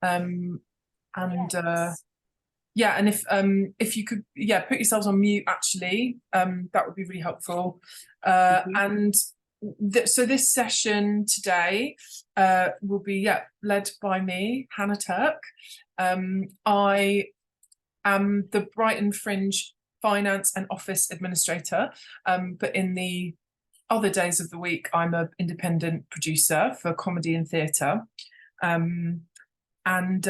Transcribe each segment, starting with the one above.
Um, and Yes. yeah, and if you could, yeah, put yourselves on mute actually, that would be really helpful. Mhm. And so this session today will be, yeah, led by me, Hannah Turk. I am the Brighton Fringe finance and office administrator, but in the other days of the week, I'm an independent producer for comedy and theatre. Um, and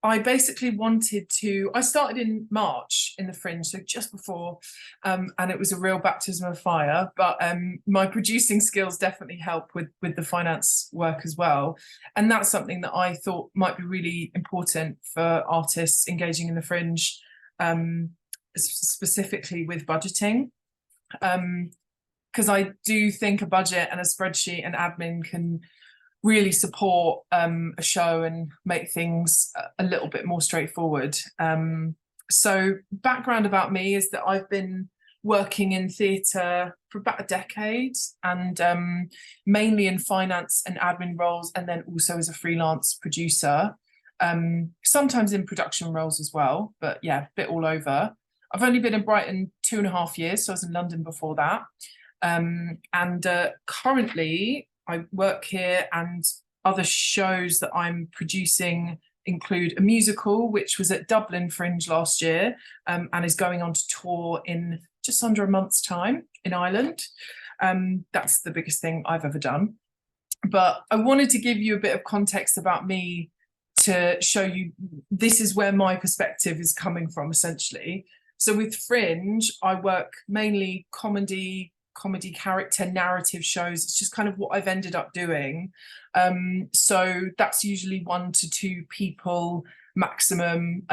I basically wanted to, I started in March in the Fringe, so just before, and it was a real baptism of fire, but my producing skills definitely help with the finance work as well. And that's something that I thought might be really important for artists engaging in the Fringe, um, specifically with budgeting. Because I do think a budget and a spreadsheet and admin can really support a show and make things a little bit more straightforward. So background about me is that I've been working in theatre for about a decade, and mainly in finance and admin roles, and then also as a freelance producer, sometimes in production roles as well, but yeah, a bit all over. I've only been in Brighton 2.5 years, so I was in London before that. And currently I work here, and other shows that I'm producing include a musical, which was at Dublin Fringe last year, and is going on to tour in just under a month's time in Ireland. That's the biggest thing I've ever done. But I wanted to give you a bit of context about me to show you this is where my perspective is coming from, essentially. So with Fringe, I work mainly comedy character narrative shows. It's just kind of what I've ended up doing. So that's usually 1 to 2 people maximum,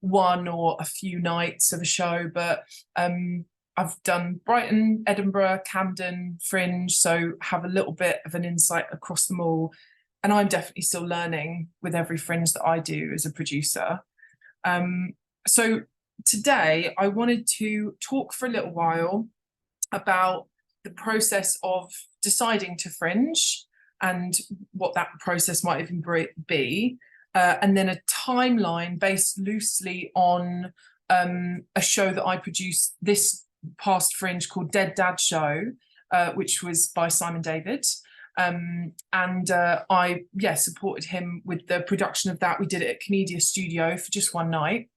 one or a few nights of a show. But I've done Brighton, Edinburgh, Camden, Fringe, so have a little bit of an insight across them all. And I'm definitely still learning with every Fringe that I do as a producer. So today I wanted to talk for a little while about the process of deciding to Fringe and what that process might even be, and then a timeline based loosely on a show that I produced this past Fringe called Dead Dad Show, which was by Simon David. And I supported him with the production of that. We did it at Comedia Studio for just one night.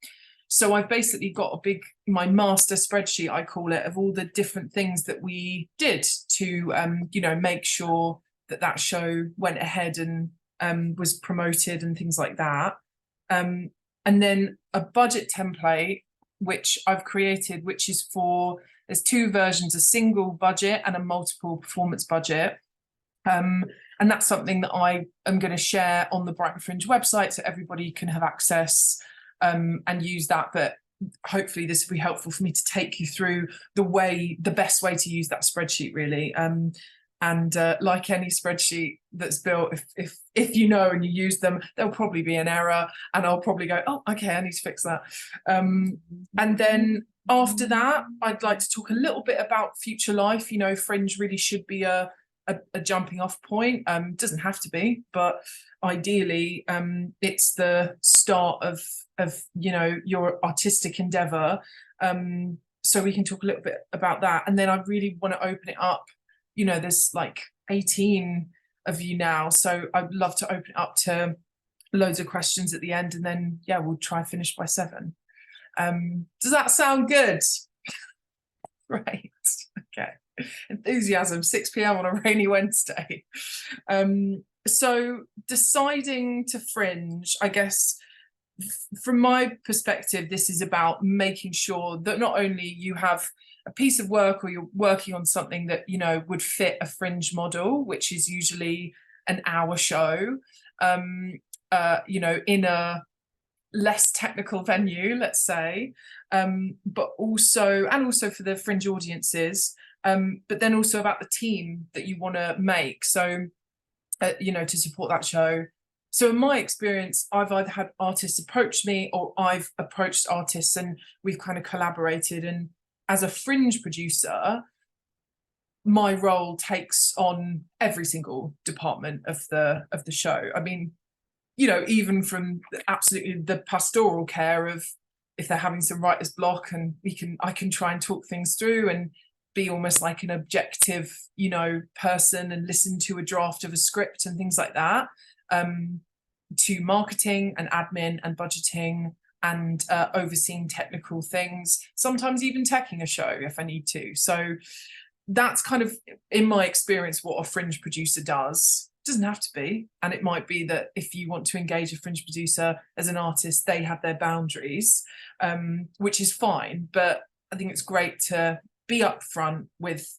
So I've basically got my master spreadsheet, I call it, of all the different things that we did to, make sure that show went ahead and was promoted and things like that. And then a budget template, which I've created, which is there's 2 versions, a single budget and a multiple performance budget. And that's something that I am going to share on the Brighton Fringe website so everybody can have access and use that. But hopefully this will be helpful for me to take you through the best way to use that spreadsheet, really. And like any spreadsheet that's built, if you know and you use them, there'll probably be an error, and I'll probably go, oh, okay, I need to fix that. And then after that, I'd like to talk a little bit about future life. Fringe really should be a jumping off point. Doesn't have to be, but ideally it's the start of your artistic endeavor. So we can talk a little bit about that, and then I really want to open it up. There's like 18 of you now, so I'd love to open it up to loads of questions at the end, and then we'll try and finish by 7. Does that sound good? Right. Okay. Enthusiasm, 6 p.m. on a rainy Wednesday. So deciding to Fringe, I guess from my perspective, this is about making sure that not only you have a piece of work, or you're working on something that would fit a Fringe model, which is usually an hour show, in a less technical venue, let's say, but also for the Fringe audiences, but then also about the team that you want to make. So, to support that show. So in my experience, I've either had artists approach me, or I've approached artists and we've kind of collaborated. And as a Fringe producer, my role takes on every single department of the show. I mean, you know, even from absolutely the pastoral care of if they're having some writer's block, and I can try and talk things through and be almost like an objective, you know, person and listen to a draft of a script and things like that, to marketing and admin and budgeting and overseeing technical things, sometimes even teching a show if I need to. So that's kind of, in my experience, what a fringe producer does. It doesn't have to be. And it might be that if you want to engage a fringe producer as an artist, they have their boundaries, which is fine. But I think it's great to be upfront with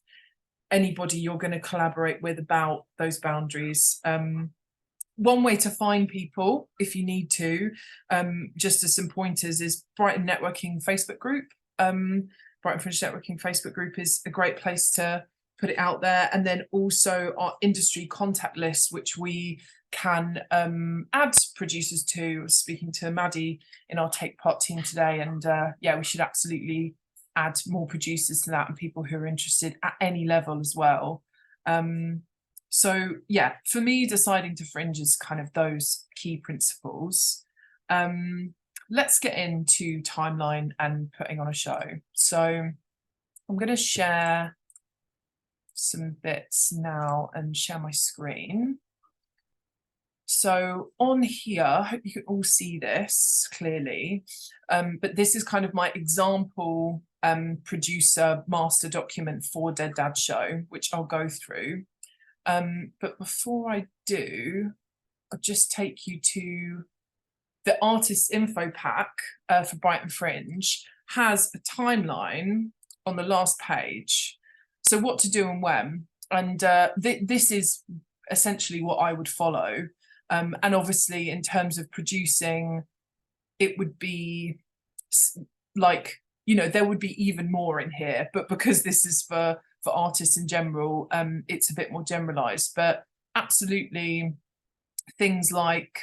anybody you're going to collaborate with about those boundaries. One way to find people, if you need to, just as some pointers, is Brighton Networking Facebook group. Brighton Fringe Networking Facebook group is a great place to put it out there. And then also our industry contact list, which we can add producers to. Speaking to Maddie in our Take Part team today, and yeah, we should absolutely add more producers to that and people who are interested at any level as well. So yeah, for me, deciding to fringe is kind of those key principles. Let's get into timeline and putting on a show. So I'm going to share some bits now and share my screen. So on here, I hope you can all see this clearly, but this is kind of my example producer master document for Dead Dad Show, which I'll go through. But before I do, I'll just take you to the artist info pack for Brighton Fringe. Has a timeline on the last page. So what to do and when. And this is essentially what I would follow. And obviously in terms of producing, it would be like, you know, there would be even more in here, but because this is for artists in general, it's a bit more generalized. But absolutely things like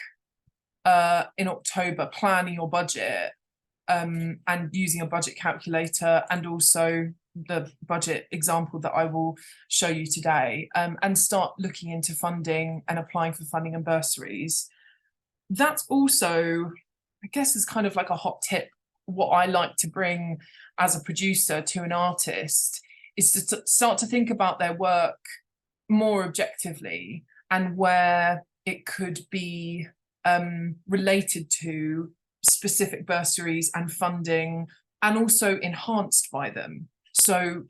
in October, planning your budget and using a budget calculator, and also the budget example that I will show you today, and start looking into funding and applying for funding and bursaries. That's also, I guess, is kind of like a hot tip. What I like to bring as a producer to an artist is to start to think about their work more objectively, and where it could be related to specific bursaries and funding, and also enhanced by them. So,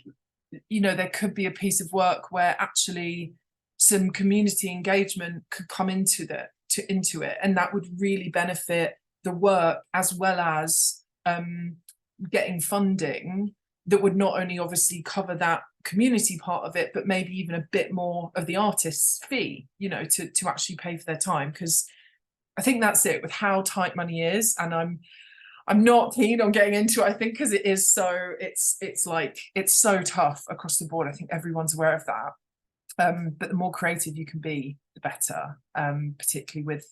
you know, there could be a piece of work where actually some community engagement could come into it, and that would really benefit the work, as well as getting funding that would not only obviously cover that community part of it, but maybe even a bit more of the artist's fee, you know, to actually pay for their time. Because I think that's it with how tight money is, and I'm not keen on getting into it, I think, because it is so, it's like, it's so tough across the board. I think everyone's aware of that. But the more creative you can be, the better, particularly with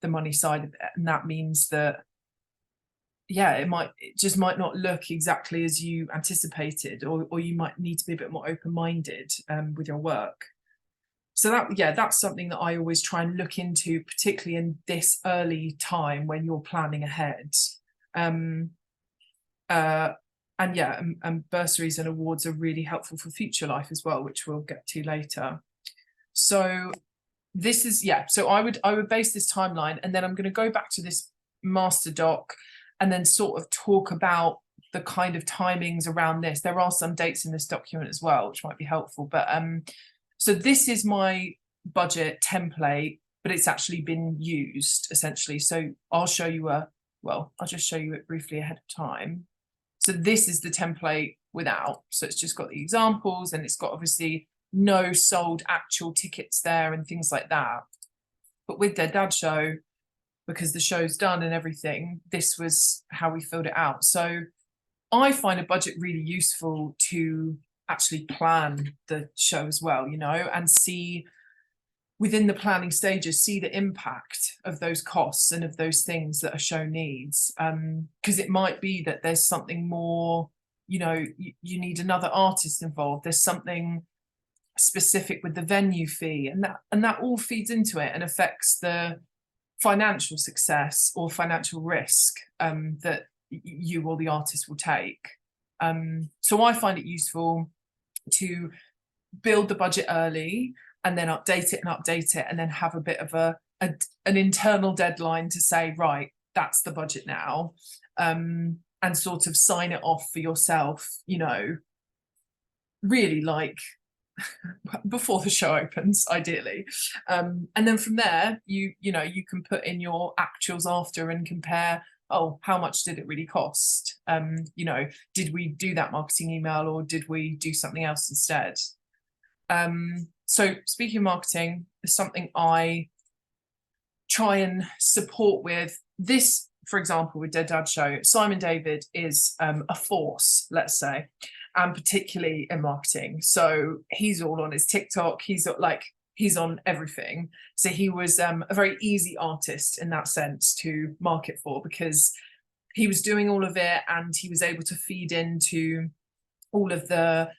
the money side of it. And that means that, yeah, it just might not look exactly as you anticipated, or you might need to be a bit more open-minded with your work. So that, yeah, that's something that I always try and look into, particularly in this early time when you're planning ahead. And yeah, and bursaries and awards are really helpful for future life as well, which we'll get to later. So this is, yeah, so I would base this timeline, and then I'm going to go back to this master doc and then sort of talk about the kind of timings around this. There are some dates in this document as well, which might be helpful. But so this is my budget template, but it's actually been used essentially. So I'll show you I'll just show you it briefly ahead of time. So this is the template without. So it's just got the examples, and it's got obviously no sold actual tickets there and things like that. But with Dead Dad Show, because the show's done and everything, this was how we filled it out. So I find a budget really useful to actually plan the show as well, you know, and see within the planning stages, see the impact of those costs and of those things that a show needs. Because it might be that there's something more, you know, you need another artist involved. There's something specific with the venue fee, and that all feeds into it and affects the financial success or financial risk that you or the artist will take. So I find it useful to build the budget early and then update it and then have a bit of an internal deadline to say, right, that's the budget now, and sort of sign it off for yourself, you know, really like before the show opens, ideally. And then from there, you know, you can put in your actuals after and compare, oh, how much did it really cost? You know, did we do that marketing email or did we do something else instead? So speaking of marketing, is something I try and support with. This, for example, with Dead Dad Show, Simon David is a force, let's say, and particularly in marketing. So he's all on his TikTok, he's on everything. So he was a very easy artist in that sense to market for, because he was doing all of it and he was able to feed into all of the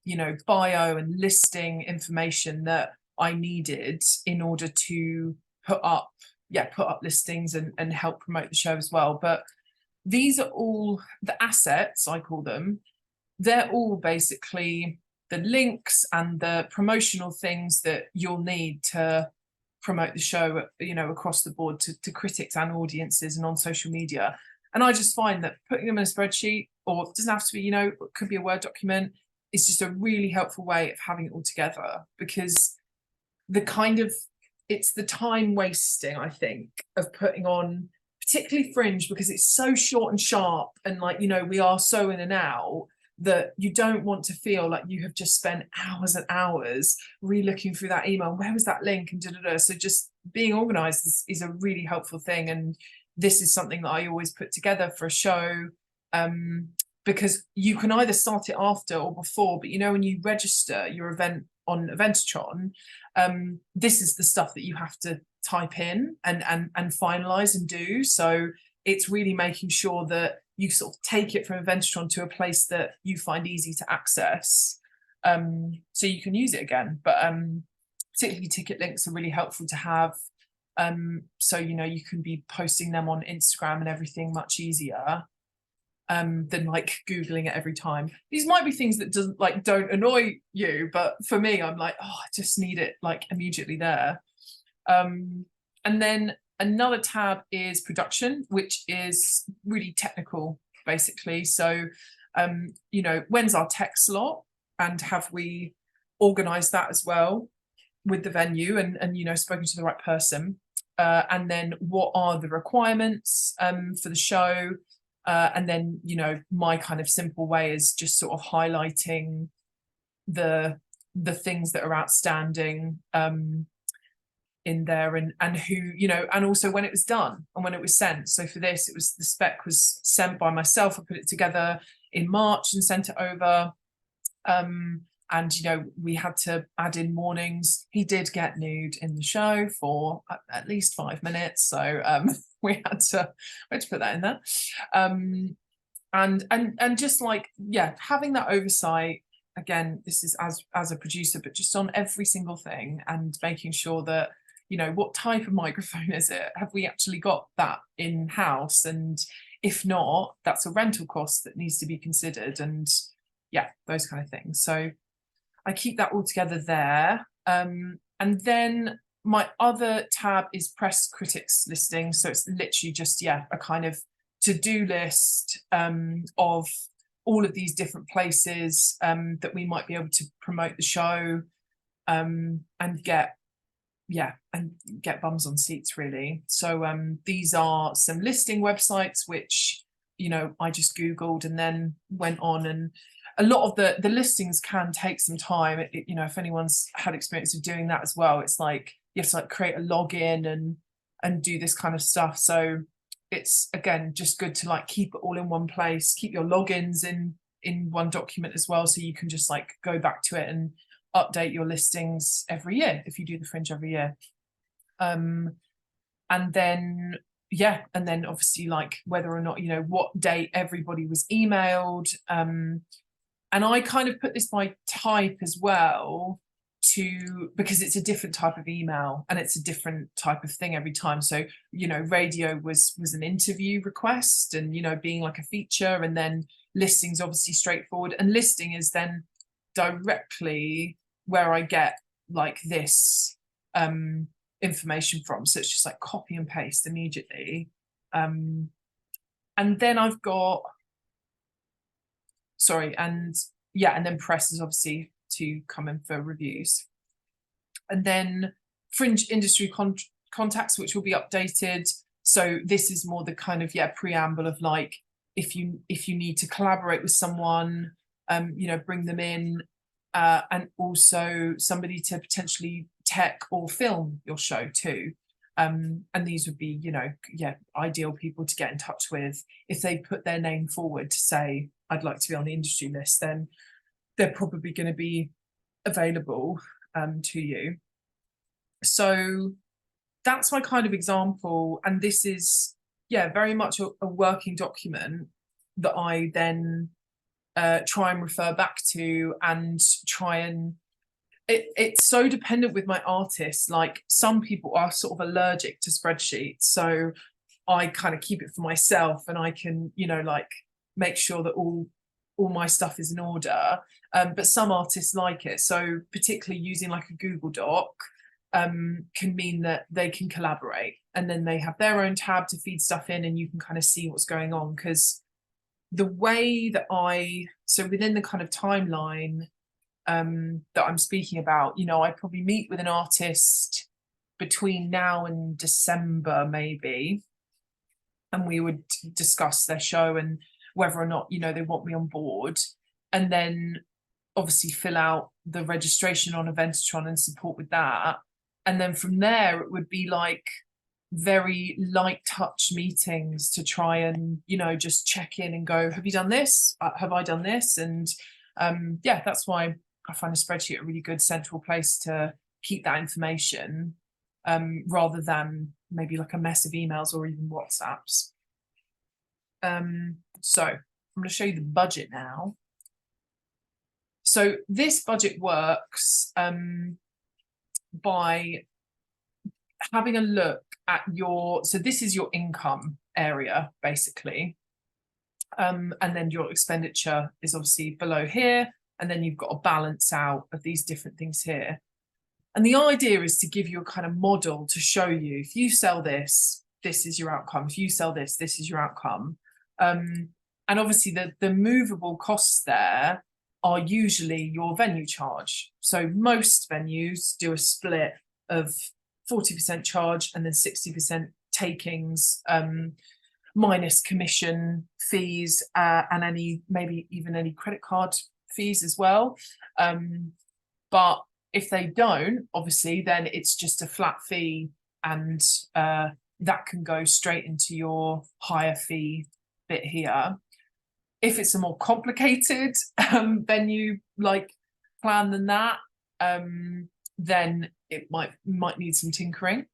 you know, bio and listing information that I needed in order to put up listings and help promote the show as well. But these are all the assets, I call them. They're all basically the links and the promotional things that you'll need to promote the show, you know, across the board to critics and audiences and on social media. And I just find that putting them in a spreadsheet, or it doesn't have to be, you know, it could be a Word document, is just a really helpful way of having it all together, because it's the time wasting, I think, of putting on, particularly Fringe, because it's so short and sharp and, like, you know, we are so in and out that you don't want to feel like you have just spent hours and hours re-looking through that email. Where was that link? And da-da-da. So just being organized is a really helpful thing. And this is something that I always put together for a show, because you can either start it after or before, but you know, when you register your event on Eventatron, this is the stuff that you have to type in and finalize and do. So it's really making sure that you sort of take it from Eventatron to a place that you find easy to access, so you can use it again. But particularly ticket links are really helpful to have. So, you know, you can be posting them on Instagram and everything much easier than like Googling it every time. These might be things that don't annoy you, but for me, I'm like, oh, I just need it like immediately there. And then another tab is production, which is really technical, basically. So, you know, when's our tech slot, and have we organized that as well with the venue and you know, spoken to the right person? And then what are the requirements for the show? And then, you know, my kind of simple way is just sort of highlighting the things that are outstanding in there, and who, you know, and also when it was done and when it was sent. So for this, it was, the spec was sent by myself. I put it together in March and sent it over. And, you know, we had to add in warnings. He did get nude in the show for at least 5 minutes. So we had to put that in there. And just like, yeah, having that oversight, again, this is as a producer, but just on every single thing, and making sure that, you know, what type of microphone is it? Have we actually got that in-house? And if not, that's a rental cost that needs to be considered, and yeah, those kind of things. So I keep that all together there. And then my other tab is press critics listing. So it's literally just, yeah, a kind of to-do list of all of these different places that we might be able to promote the show, and get bums on seats, really. So these are some listing websites which, you know, I just Googled and then went on, and a lot of the listings can take some time. You know, if anyone's had experience of doing that as well, it's like you have to like create a login and do this kind of stuff. So it's, again, just good to like keep it all in one place, keep your logins in one document as well, so you can just like go back to it and update your listings every year if you do the Fringe every year. And then obviously, like, whether or not, you know, what date everybody was emailed. And I kind of put this by type as well, because it's a different type of email and it's a different type of thing every time. So, you know, radio was an interview request and, you know, being like a feature, and then listings obviously straightforward, and listing is then directly where I get like this information from. So it's just like copy and paste immediately. And then I've got, and then press is obviously to come in for reviews. And then Fringe industry contacts, which will be updated. So this is more the kind of preamble of like, if you need to collaborate with someone, you know, bring them in, and also somebody to potentially tech or film your show too. And these would be, you know, ideal people to get in touch with. If they put their name forward to say, I'd like to be on the industry list, then they're probably going to be available to you. So that's my kind of example. And this is, very much a working document that I then try and refer back to, and try and it's so dependent with my artists. Like some people are sort of allergic to spreadsheets, so I kind of keep it for myself, and I can, you know, like make sure that all my stuff is in order. But some artists like it, so particularly using like a Google Doc can mean that they can collaborate, and then they have their own tab to feed stuff in, and you can kind of see what's going on. Because the way that so within the kind of timeline that I'm speaking about, you know, I probably meet with an artist between now and December maybe, and we would discuss their show and whether or not, you know, they want me on board, and then obviously fill out the registration on Eventatron and support with that. And then from there it would be like very light touch meetings to try and, you know, just check in and go, have you done this? Have I done this? And that's why I find a spreadsheet a really good central place to keep that information, rather than maybe like a mess of emails or even WhatsApps. So I'm going to show you the budget now. So this budget works by having a look at so this is your income area basically, and then your expenditure is obviously below here, and then you've got a balance out of these different things here. And the idea is to give you a kind of model to show you, if you sell this, this is your outcome. If you sell this, this is your outcome. And obviously the movable costs there are usually your venue charge. So most venues do a split of 40% charge and then 60% takings, minus commission fees, and maybe even any credit card fees as well. But if they don't, obviously, then it's just a flat fee, and that can go straight into your higher fee bit here. If it's a more complicated venue like plan than that, then it might need some tinkering,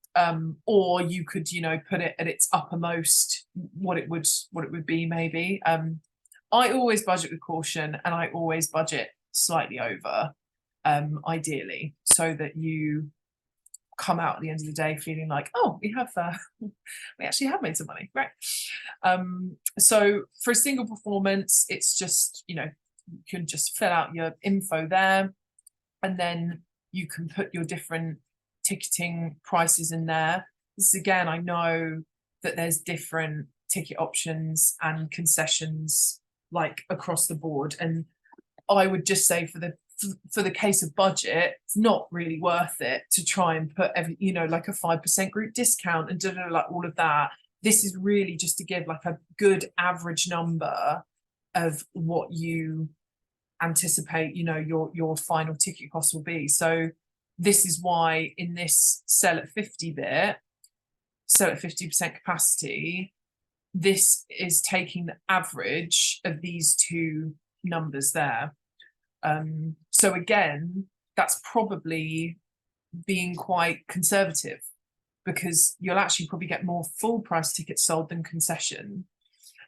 or you could, you know, put it at its uppermost, what it would be maybe. I always budget with caution, and I always budget slightly over, ideally, so that you come out at the end of the day feeling like, oh, we actually have made some money, right? So for a single performance, it's just, you know, you can just fill out your info there, and then you can put your different ticketing prices in there. This again, I know that there's different ticket options and concessions like across the board, and I would just say for the case of budget, it's not really worth it to try and put you know, like a 5% group discount and like all of that. This is really just to give like a good average number of what you anticipate, you know, your final ticket cost will be. So this is why in this sell at 50% capacity, this is taking the average of these two numbers there. So again, that's probably being quite conservative, because you'll actually probably get more full price tickets sold than concession.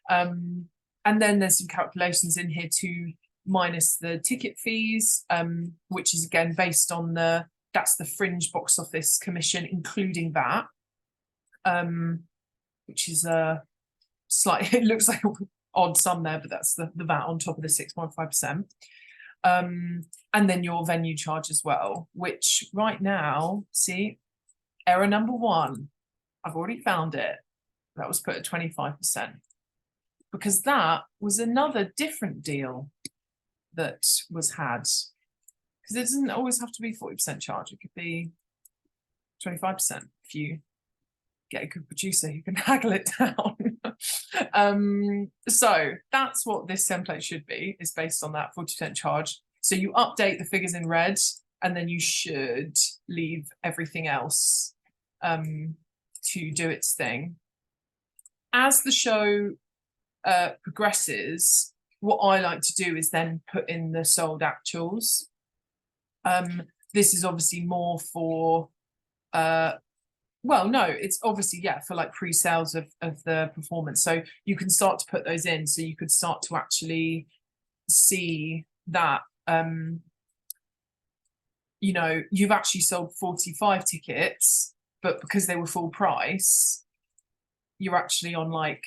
And then there's some calculations in here to minus the ticket fees, which is again based on that's the Fringe box office commission, including that, which is a slight, it looks like an odd sum there, but that's the VAT on top of the 6.5%. And then your venue charge as well, which right now, see, error number 1, I've already found it. That was put at 25%, because that was another different deal that was had. Because it doesn't always have to be 40% charge. It could be 25% if you get a good producer who can haggle it down. So that's what this template should be, is based on that 40% charge. So you update the figures in red, and then you should leave everything else to do its thing. As the show progresses, what I like to do is then put in the sold actuals. This is obviously more for well, no, it's obviously, yeah, for like pre-sales of the performance. So you can start to put those in, so you could start to actually see that you know, you've actually sold 45 tickets, but because they were full price, you're actually on like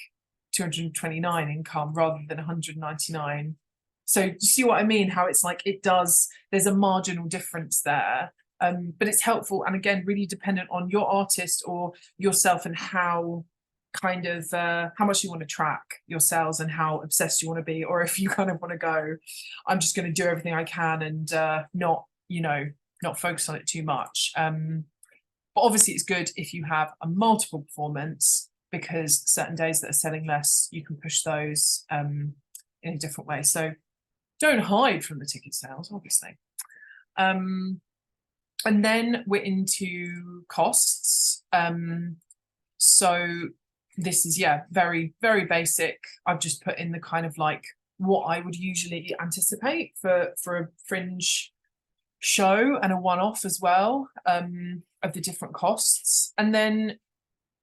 229 income rather than 199. So you see what I mean? How it's like, there's a marginal difference there. But it's helpful, and again, really dependent on your artist or yourself, and how kind of how much you want to track your sales and how obsessed you want to be, or if you kind of want to go, I'm just going to do everything I can and not focus on it too much. But obviously it's good if you have a multiple performance, because certain days that are selling less, you can push those in a different way. So don't hide from the ticket sales, obviously. And then we're into costs. So this is, yeah, very, very basic. I've just put in the kind of like what I would usually anticipate for a Fringe show, and a one-off as well, of the different costs. And then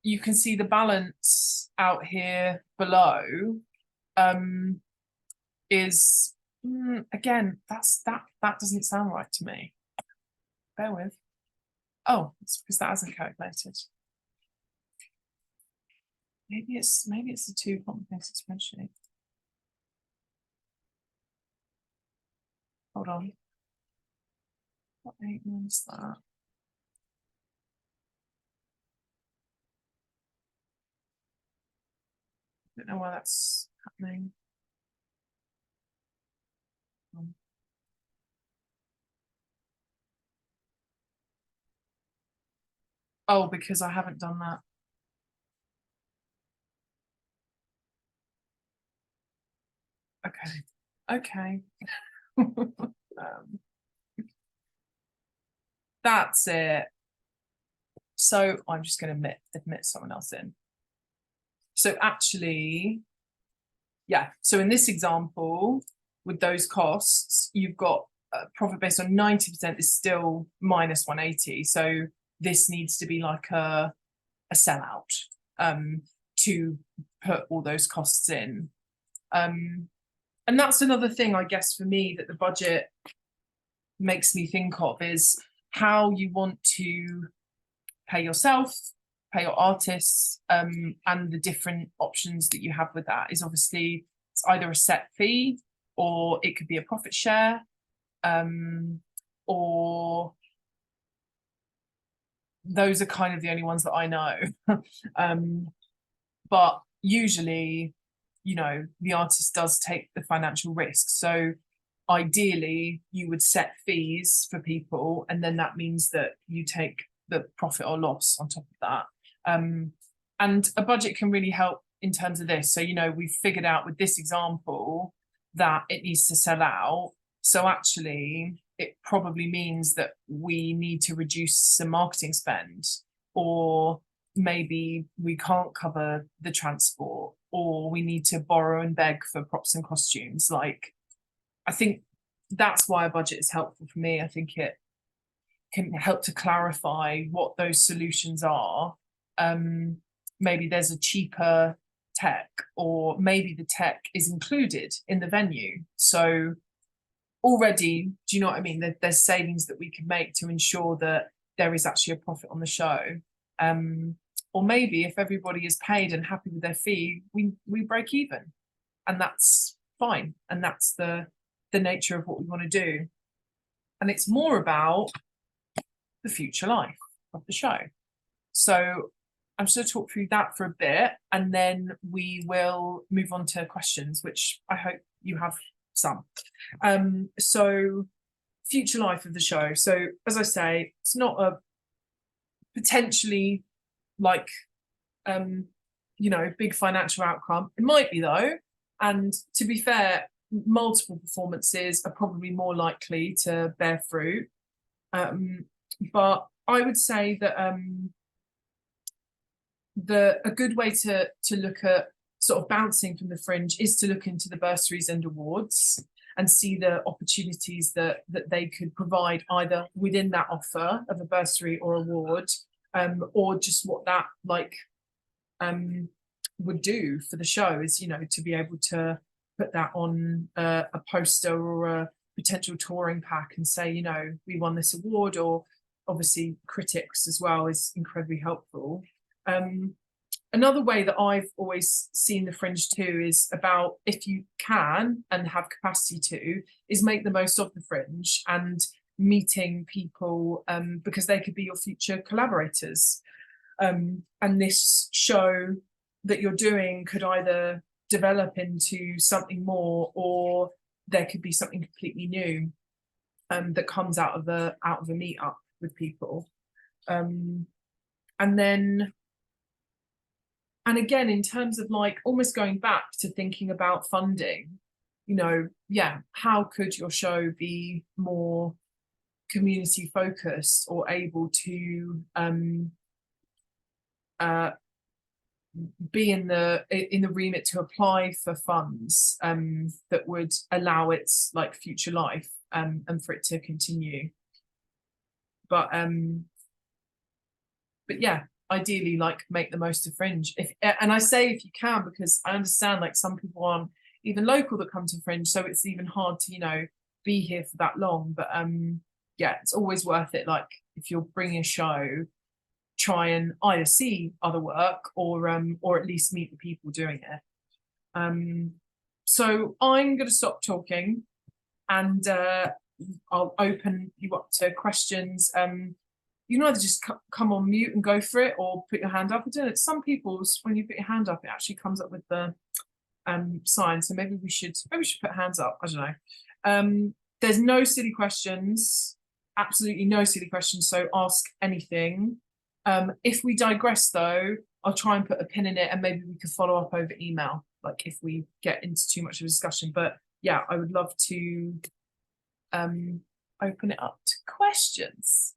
you can see the balance out here below is, again, that doesn't sound right to me. Bear with. Oh, it's because that hasn't calculated. Maybe it's a too complicated spreadsheet. Hold on. What 8 minus that? I don't know why that's happening. Oh, because I haven't done that. Okay. That's it. So I'm just going to admit someone else in. So actually, yeah, so in this example, with those costs, you've got a profit based on 90% is still minus 180. So this needs to be like a sellout to put all those costs in. And that's another thing, I guess, for me, that the budget makes me think of, is how you want to pay yourself, pay your artists, and the different options that you have with that is obviously it's either a set fee, or it could be a profit share, or those are kind of the only ones that I know. But usually, you know, the artist does take the financial risk. So ideally, you would set fees for people, and then that means that you take the profit or loss on top of that. And a budget can really help in terms of this. So, you know, we've figured out with this example that it needs to sell out. So actually, it probably means that we need to reduce some marketing spend, or maybe we can't cover the transport, or we need to borrow and beg for props and costumes. Like, I think that's why a budget is helpful for me. I think it can help to clarify what those solutions are. Maybe there's a cheaper tech, or maybe the tech is included in the venue. So already, do you know what I mean? There's savings that we can make to ensure that there is actually a profit on the show. Or maybe if everybody is paid and happy with their fee, we break even, and that's fine. And that's the nature of what we want to do. And it's more about the future life of the show. So I'm just going to talk through that for a bit, and then we will move on to questions, which I hope you have some. So future life of the show. So as I say, it's not a potentially like big financial outcome. It might be though, and to be fair, multiple performances are probably more likely to bear fruit. But I would say that a good way to look at sort of bouncing from the Fringe is to look into the bursaries and awards and see the opportunities that they could provide either within that offer of a bursary or award, or just what that would do for the show is, to be able to put that on a poster or a potential touring pack and say, we won this award, or obviously critics as well is incredibly helpful. Another way that I've always seen the Fringe too is about, if you can and have capacity to, is make the most of the Fringe and meeting people, because they could be your future collaborators. And this show that you're doing could either develop into something more, or there could be something completely new that comes out of a meetup with people. And again, in terms of almost going back to thinking about funding, how could your show be more community focused or able to be in the remit to apply for funds that would allow its future life, and for it to continue. But yeah, ideally make the most of Fringe. And I say if you can, because I understand some people aren't even local that come to Fringe, so it's even hard to be here for that long. But yeah, it's always worth it. If you're bringing a show, try and either see other work or at least meet the people doing it. So I'm going to stop talking, and I'll open you up to questions. You can either just come on mute and go for it, or put your hand up. I don't know. Some people, when you put your hand up, it actually comes up with the sign. So maybe we should put hands up. I don't know. There's no silly questions. Absolutely no silly questions. So ask anything. If we digress, though, I'll try and put a pin in it, and maybe we could follow up over email, if we get into too much of a discussion. But yeah, I would love to open it up to questions.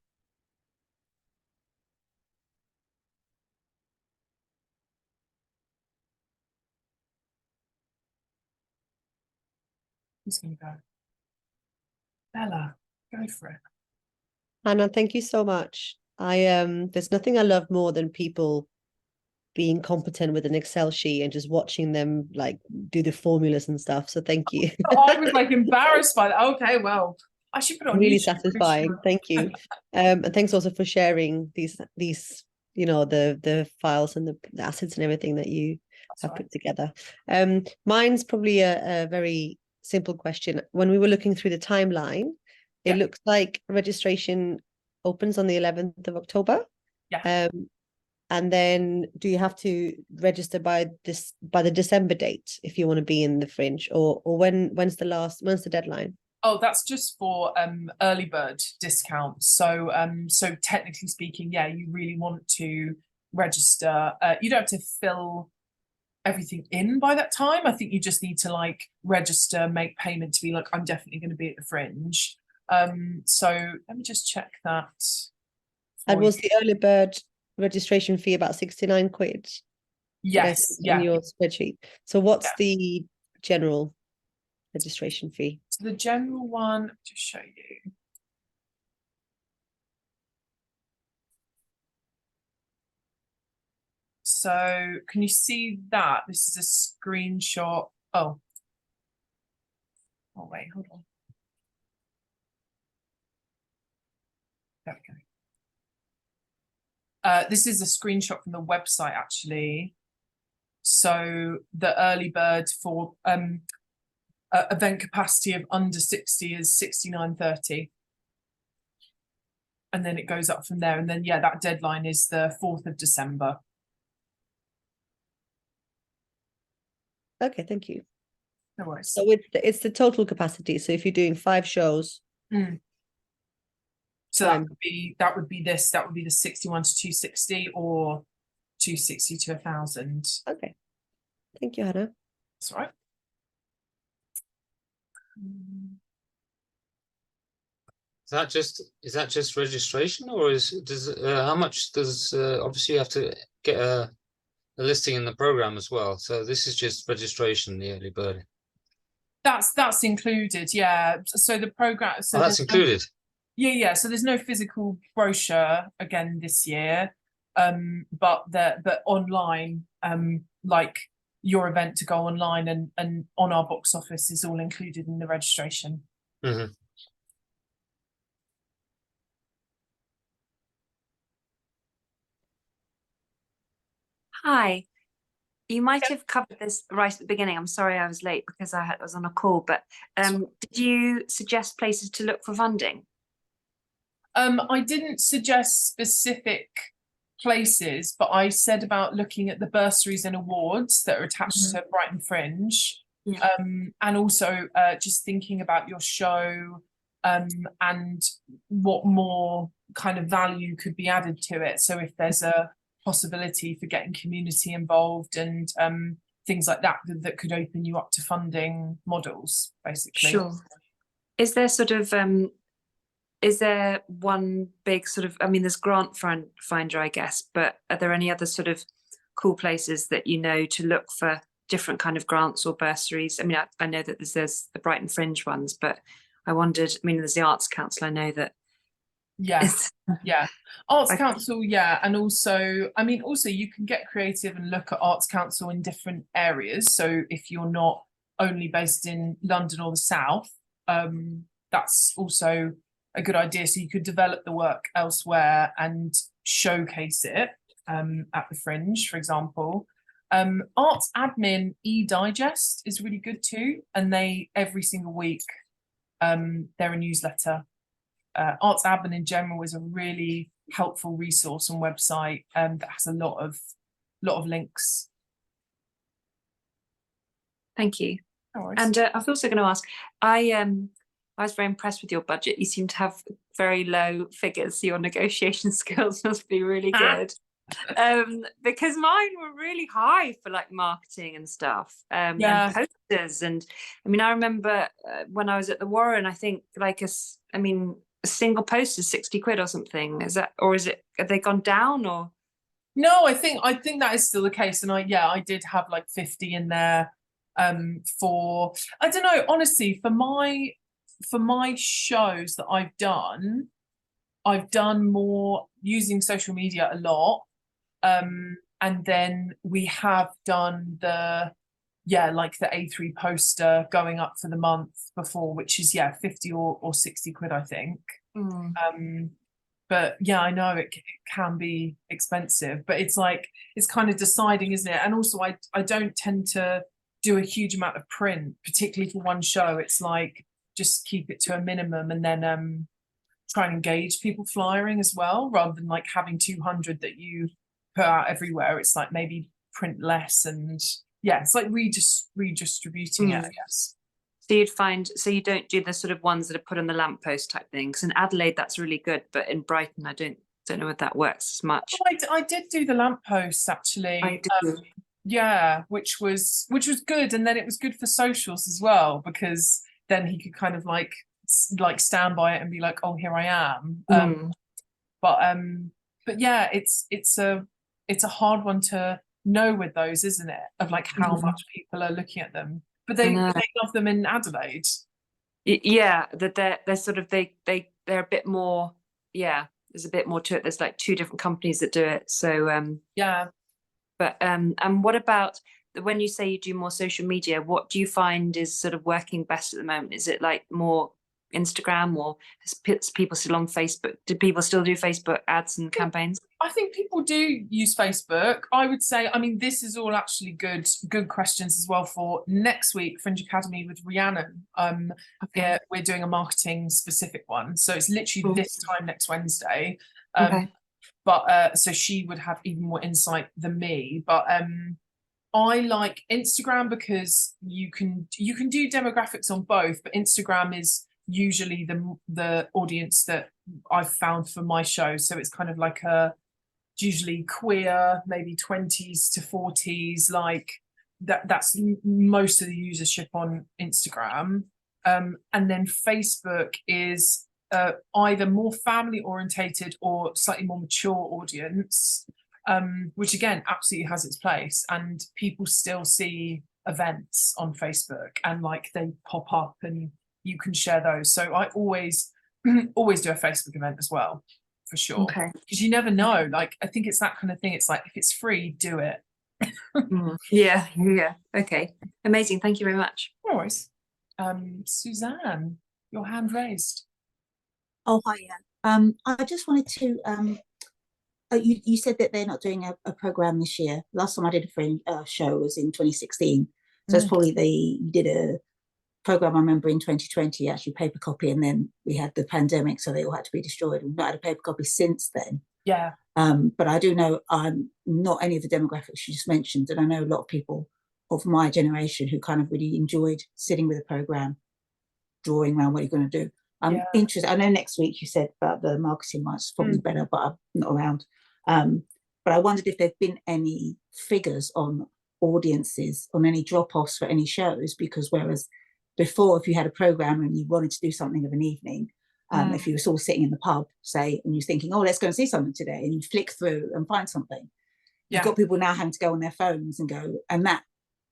Who's going to go? Bella, go for it. Hannah, thank you so much. There's nothing I love more than people being competent with an Excel sheet and just watching them do the formulas and stuff. So thank you. I was embarrassed by that. Okay, well, I should put it on really YouTube. Satisfying. Thank you. And thanks also for sharing these the files and the assets and everything that you have put together. Mine's probably a very simple question. When we were looking through the timeline, it looks like registration opens on the 11th of October. Yeah. And then do you have to register by the December date if you want to be in the Fringe, or when's the deadline? Oh, that's just for early bird discounts. So so technically speaking, yeah, you really want to register. You don't have to fill everything in by that time. I think you just need to register, make payment to be I'm definitely going to be at the Fringe. So let me just check that. And was the early bird registration fee about 69 quid? Yes, yeah. In your spreadsheet. So what's the general registration fee? So the general one, I'll just show you. So can you see that? This is a screenshot. Oh wait, hold on. This is a screenshot from the website actually. So the early bird for event capacity of under 60 is 69.30. And then it goes up from there. And then, yeah, that deadline is the 4th of December. Okay, thank you. No worries. So it's the total capacity. So if you're doing 5 shows, so that would be the 61 to 260 or 260 to 1,000. Okay, thank you, Hannah. That's all right. Is that just registration, or how much does obviously you have to get a listing in the program as well? So this is just registration, the early bird. That's included, yeah. So the program. So that's included. Yeah. So there's no physical brochure again this year, but online, like your event to go online and on our box office is all included in the registration. Mm-hmm. Hi, you might have covered this right at the beginning. I'm sorry I was late because I was on a call, but did you suggest places to look for funding? I didn't suggest specific places, but I said about looking at the bursaries and awards that are attached to Brighton Fringe, and also just thinking about your show and what more kind of value could be added to it. So if there's a possibility for getting community involved and things like that that could open you up to funding models, basically. Sure. Is there sort of is there one big sort of, I mean, there's Grant Finder, I guess, but are there any other sort of cool places that you know to look for different kind of grants or bursaries? I mean, I know that there's the Brighton Fringe ones, but I wondered, I mean, there's the Arts Council, I know that. Yeah, Arts Council, yeah. And also, I mean, also you can get creative and look at Arts Council in different areas. So if you're not only based in London or the South, that's also a good idea. So you could develop the work elsewhere and showcase it at the Fringe, for example. Arts Admin e-Digest is really good too. And they, every single week, they're a newsletter. Arts Admin in general is a really helpful resource and website that has a lot of links. Thank you. No worries. And I was also going to ask, I was very impressed with your budget. You seem to have very low figures. Your negotiation skills must be really good. Because mine were really high for like marketing and stuff, and posters. And I mean, I remember when I was at the Warren, I think like a single post is 60 quid or something. Is that, or is it, have they gone down or? No, I think that is still the case. And I did have like 50 in there for, I don't know, honestly, for my shows that I've done more using social media a lot. And then we have done the A3 poster going up for the month before, which is 50 or 60 quid, I think. But yeah, I know it can be expensive, but it's like, it's kind of deciding, isn't it? And also I don't tend to do a huge amount of print, particularly for one show. It's like, just keep it to a minimum and then try and engage people flyering as well, rather than like having 200 that you put out everywhere. It's like maybe print less and it's like redistributing it, I guess. So you'd find, so you don't do the sort of ones that are put on the lamppost type things. In Adelaide, that's really good, but in Brighton, I don't know if that works as much. I did do the lampposts actually. I do. Which was good, and then it was good for socials as well, because then he could kind of like stand by it and be like, oh, here I am. But yeah, it's a hard one to know with those, isn't it? Of like how much people are looking at them, but they love them in Adelaide. Yeah, that they're sort of they're a bit more. Yeah, there's a bit more to it. There's like 2 different companies that do it. So But and what about when you say you do more social media? What do you find is sort of working best at the moment? Is it like more Instagram, or is people still on Facebook? Do people still do Facebook ads and campaigns? I think people do use Facebook. I would say, I mean, this is all actually good questions as well for next week, Fringe Academy with Rhiannon. Okay. We're doing a marketing specific one. So it's literally Cool. this time next Wednesday. Okay. But so she would have even more insight than me. But I like Instagram because you can do demographics on both, but Instagram is usually the audience that I've found for my show. So it's kind of like usually queer, maybe 20s to 40s, like that's most of the usership on Instagram. And then Facebook is either more family orientated or slightly more mature audience, which again absolutely has its place, and people still see events on Facebook and like they pop up and you can share those. So I always always do a Facebook event as well, for sure. Okay. Because you never know, like I think it's that kind of thing. It's like if it's free, do it. Yeah. Okay, amazing, thank you very much. No worries. Suzanne, your hand raised. Oh, hi, yeah. I just wanted to, you said that they're not doing a program this year. Last time I did a Fringe show was in 2016. So it's probably you did a program, I remember, in 2020, actually paper copy, and then we had the pandemic, so they all had to be destroyed. We've not had a paper copy since then. Yeah. But I do know I'm not any of the demographics you just mentioned, and I know a lot of people of my generation who kind of really enjoyed sitting with a program, drawing around what you're going to do. I'm interested. I know next week you said about the marketing might probably better, but I'm not around. But I wondered if there've been any figures on audiences, on any drop-offs for any shows, because whereas before, if you had a program and you wanted to do something of an evening, if you were sort of sitting in the pub, say, and you're thinking, oh, let's go and see something today, and you flick through and find something. You've got people now having to go on their phones and go, and that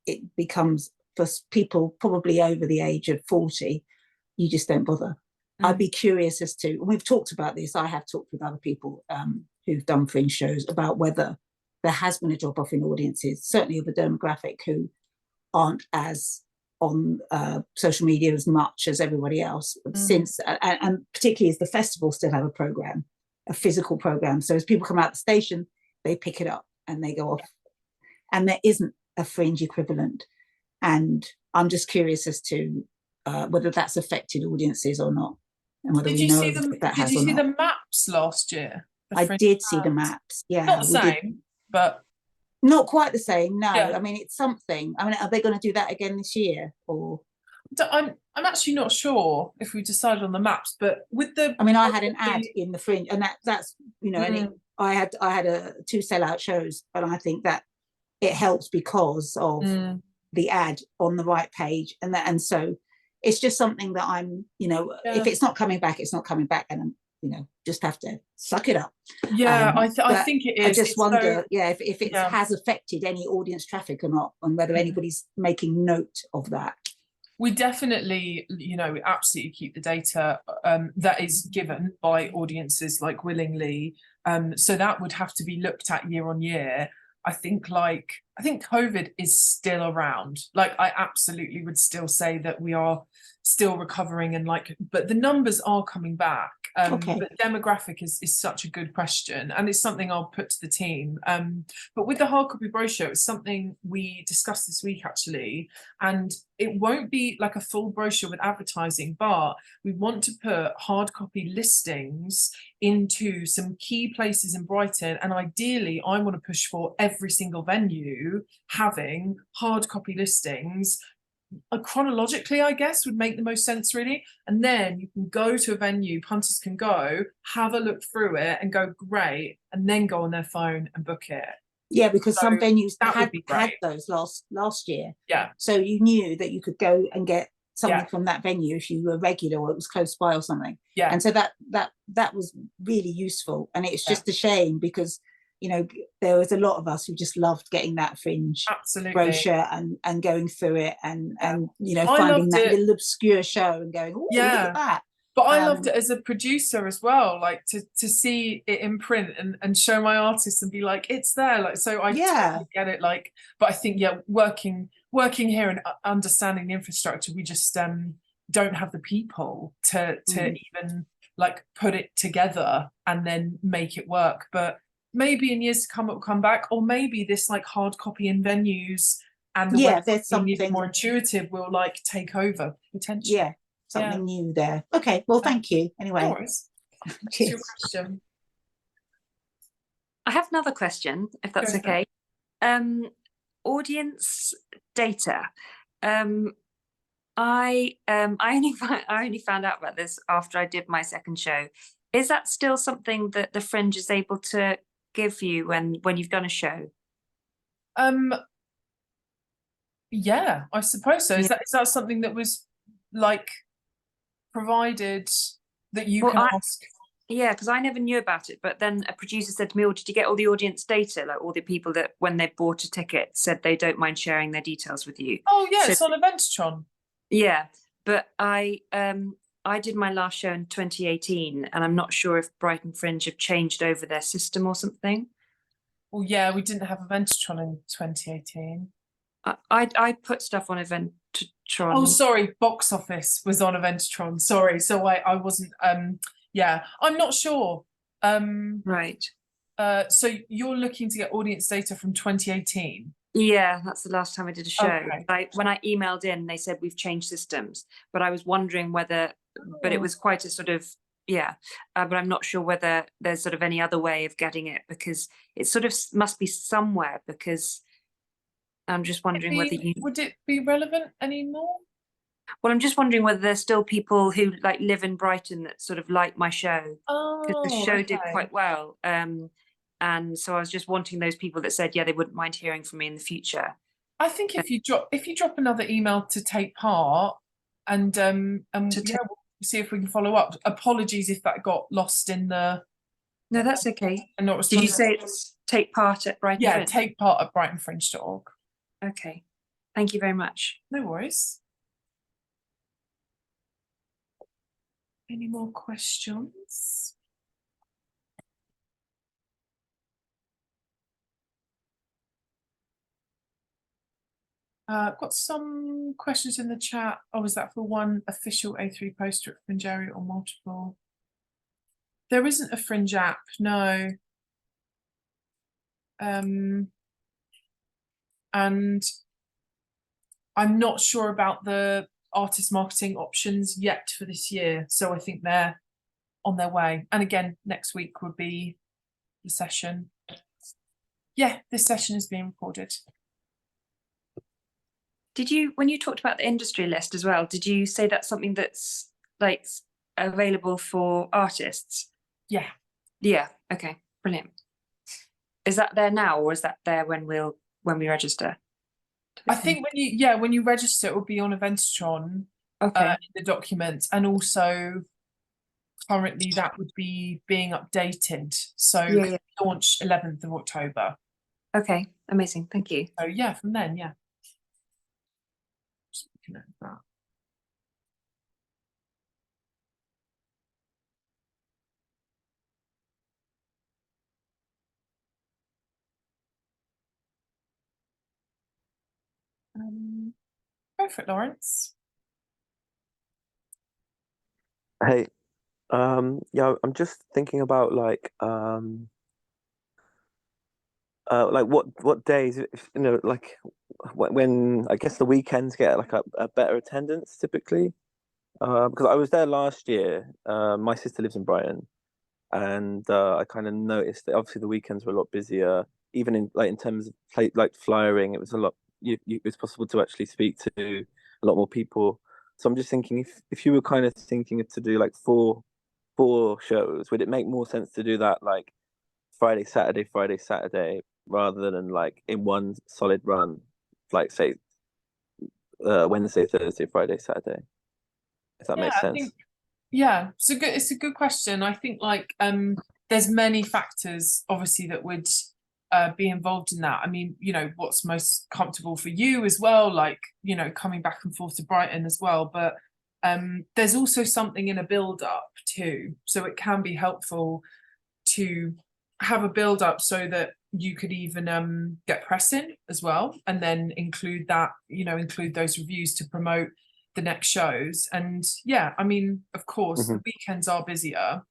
it becomes, for people probably over the age of 40, you just don't bother. I'd be curious as to, and we've talked about this, I have talked with other people who've done Fringe shows about whether there has been a drop-off in audiences, certainly of a demographic who aren't as on social media as much as everybody else, since, and particularly as the festivals still have a program, a physical program. So as people come out the station, they pick it up and they go off. And there isn't a Fringe equivalent. And I'm just curious as to whether that's affected audiences or not. And whether we know if that has or not. Did you see the maps last year? I did see the maps, yeah. Not the same, but... Not quite the same, no. Yeah. I mean, it's something. I mean, are they going to do that again this year, or? I'm actually not sure if we decided on the maps, but with the... I mean, I had an ad in the Fringe, and that's, you know, and I had 2 sellout shows, and I think that it helps because of the ad on the right page, and so it's just something that I'm, you know, if it's not coming back, it's not coming back, and I'm, you know, just have to suck it up. Yeah, I think it is. I just wonder, if it has affected any audience traffic or not, and whether anybody's making note of that. We definitely, you know, we absolutely keep the data that is given by audiences, like, willingly. So that would have to be looked at year on year. I think COVID is still around. Like, I absolutely would still say that we are still recovering, and but the numbers are coming back. But demographic is such a good question, and it's something I'll put to the team. But with the hard copy brochure, it's something we discussed this week actually, and it won't be like a full brochure with advertising, but we want to put hard copy listings into some key places in Brighton, and ideally I want to push for every single venue having hard copy listings. Chronologically, I guess, would make the most sense, really. And then you can go to a venue, punters can go, have a look through it and go, great, and then go on their phone and book it. Yeah, because so some venues had those last year. Yeah. So you knew that you could go and get something from that venue if you were regular or it was close by or something. Yeah. And so that was really useful. And it's just a shame because, you know, there was a lot of us who just loved getting that Fringe brochure and going through it and you know, finding that little obscure show and going, oh, look at that. But I loved it as a producer as well, like to see it in print and show my artists and be like, it's there. Like, so I totally get it. Like, but I think, working here and understanding the infrastructure, we just don't have the people to even like put it together and then make it work. But maybe in years to come it will come back, or maybe this like hard copy in venues and the Yeah, website there's being even something- more intuitive will like take over potentially. Yeah, something new there. Okay, well, thank you. Anyway, No worries. What's your question? I have another question, if that's Go for it. okay. Audience data. I only found out about this after I did my second show. Is that still something that the Fringe is able to give you when you've done a show? Yeah, I suppose so. Is that something that was like provided that you Well, can ask? Yeah, because I never knew about it, but then a producer said to me, "Oh, did you get all the audience data? Like all the people that when they bought a ticket said they don't mind sharing their details with you." Oh yeah, So- it's on Eventstron. Yeah, but I did my last show in 2018, and I'm not sure if Brighton Fringe have changed over their system or something. Well, yeah, we didn't have Eventstron in 2018. I put stuff on Eventstron. Oh, sorry, Box Office was on Eventstron. Sorry, so I wasn't. Yeah, I'm not sure. Right. So you're looking to get audience data from 2018? Yeah, that's the last time I did a show. Okay. When I emailed in, they said we've changed systems, but I was wondering whether, but it was quite a sort of, yeah, but I'm not sure whether there's sort of any other way of getting it, because it sort of must be somewhere, because I'm just wondering whether you, Would it be relevant anymore? well, I'm just wondering whether there's still people who like live in Brighton that sort of like my show, because the show did quite well. And so I was just wanting those people that said, yeah, they wouldn't mind hearing from me in the future. I think if you drop another email to take part, and we'll see if we can follow up. Apologies if that got lost in the. No, that's okay. And not Did you responding. say it's take part at Brighton Yeah, Fringe? take part at brightonfringe.org. Okay. Thank you very much. No worries. Any more questions? Got some questions in the chat. Oh, is that for one official A3 poster at Fringe area or multiple? There isn't a Fringe app, no. And I'm not sure about the artist marketing options yet for this year. So I think they're on their way. And again, next week would be the session. Yeah, this session is being recorded. Did you, when you talked about the industry list as well, did you say that's something that's like available for artists? Yeah. Yeah. Okay. Brilliant. Is that there now, or is that there when we register? I think when you register, it will be on Eventstron. Okay. In the documents, and also currently that would be being updated. So Yeah. launch 11th of October. Okay. Amazing. Thank you. So yeah, from then, yeah. Just looking at that. Go for it, Lawrence. Hey, yeah, I'm just thinking about like what days, you know, like when I guess the weekends get like a better attendance typically. Because I was there last year. My sister lives in Brighton, and I kind of noticed that obviously the weekends were a lot busier. Even in terms of like flyering, it was a lot. It was possible to actually speak to a lot more people. So I'm just thinking if you were kind of thinking to do like four shows, would it make more sense to do that like Friday, Saturday, rather than like in one solid run, like say Wednesday, Thursday, Friday, Saturday? If that makes sense. Yeah, it's a good question. I think like there's many factors obviously that would be involved in that. I mean, you know, what's most comfortable for you as well, like, you know, coming back and forth to Brighton as well. But there's also something in a build up too. So it can be helpful to have a build up so that you could even get press in as well, and then include that, you know, include those reviews to promote the next shows. And yeah, I mean, of course, Mhm. the weekends are busier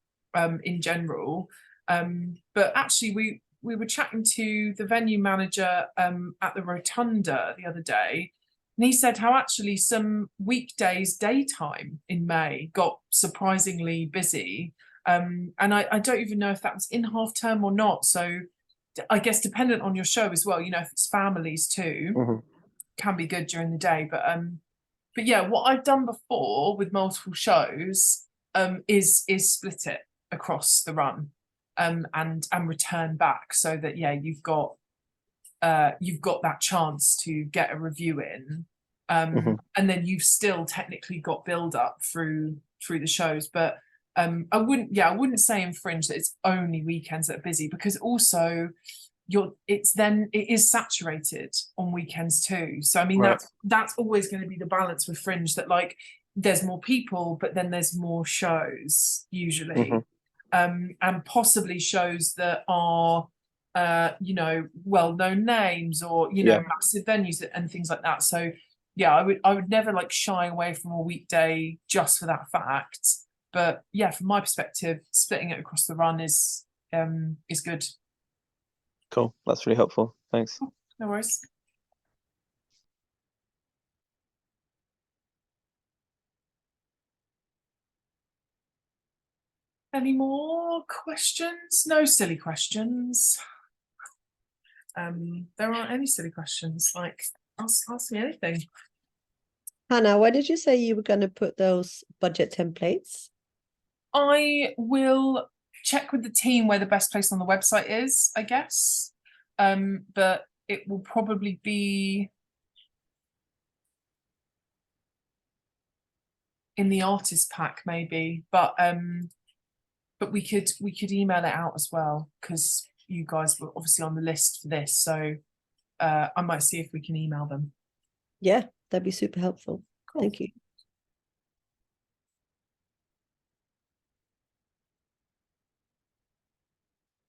in general. But actually, we were chatting to the venue manager at the Rotunda the other day, and he said how actually some weekdays daytime in May got surprisingly busy. And I don't even know if that was in half term or not. So I guess dependent on your show as well, you know, if it's families too, Mhm. can be good during the day. But yeah, what I've done before with multiple shows is split it across the run and return back, so that yeah, you've got that chance to get a review in, Mhm. and then you've still technically got build up through the shows. But I wouldn't say in Fringe that it's only weekends that are busy, because also it is saturated on weekends too. So I mean, Right. that's always going to be the balance with Fringe, that like there's more people, but then there's more shows usually. Mhm. And possibly shows that are you know, well-known names, or you know, Yeah. massive venues and things like that. So yeah, I would never like shy away from a weekday just for that fact. But yeah, from my perspective, splitting it across the run is good. Cool. That's really helpful. Thanks. No worries. Any more questions? No silly questions. There aren't any silly questions. Like, ask me anything. Hannah, where did you say you were going to put those budget templates? I will check with the team where the best place on the website is, I guess. But it will probably be in the artist pack, maybe. But we could email it out as well, because you guys were obviously on the list for this. So I might see if we can email them. Yeah, that'd be super helpful. Cool. Thank you.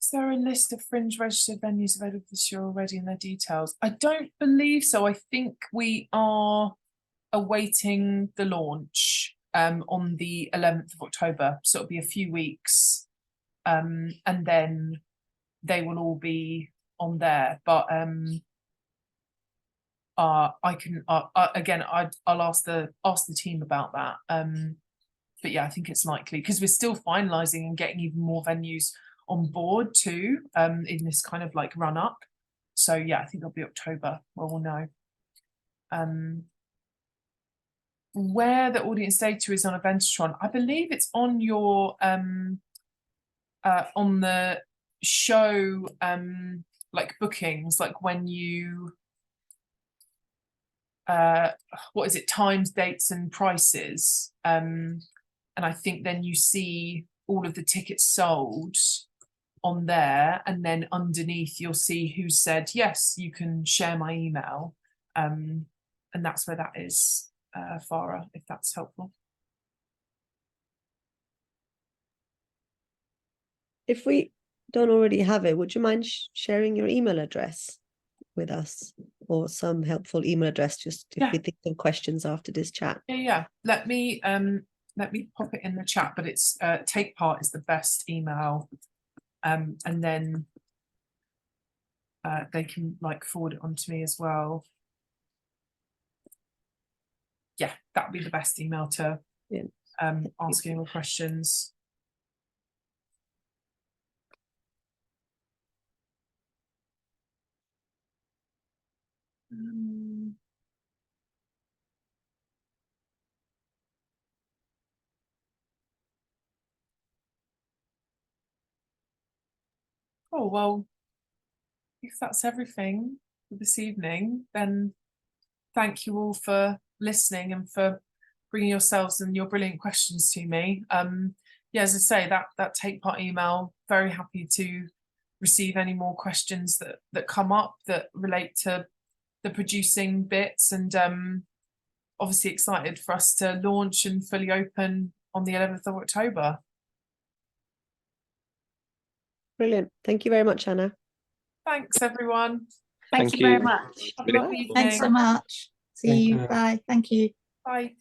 Is there a list of Fringe registered venues available this year already and their details? I don't believe so. I think we are awaiting the launch on the 11th of October. So it'll be a few weeks. And then they will all be on there. But I can again, I'll ask the team about that. But yeah, I think it's likely, because we're still finalising and getting even more venues on board too, in this kind of like run up. So yeah, I think it'll be October where we'll know. Where the audience data is on Eventatron, I believe it's on your on the show like bookings, like when you what is it, times, dates and prices, and I think then you see all of the tickets sold on there, and then underneath you'll see who said yes, you can share my email, and that's where that is, Farah, if that's helpful. If we don't already have it, would you mind sharing your email address with us, or some helpful email address, just if we think of questions after this chat? Yeah. Let me pop it in the chat, but it's Take Part is the best email, and then they can like forward it on to me as well. Yeah, that would be the best email to ask any more questions. Oh, well, if that's everything for this evening, then thank you all for listening and for bringing yourselves and your brilliant questions to me. Yeah, as I say, that Take Part email, very happy to receive any more questions that come up that relate to the producing bits, and obviously excited for us to launch and fully open on the 11th of October. Brilliant. Thank you very much, Hannah. Thanks, everyone. Thank you very much. Have a lovely evening. Thanks so much. See Thank you. you. Bye. Thank you. Bye.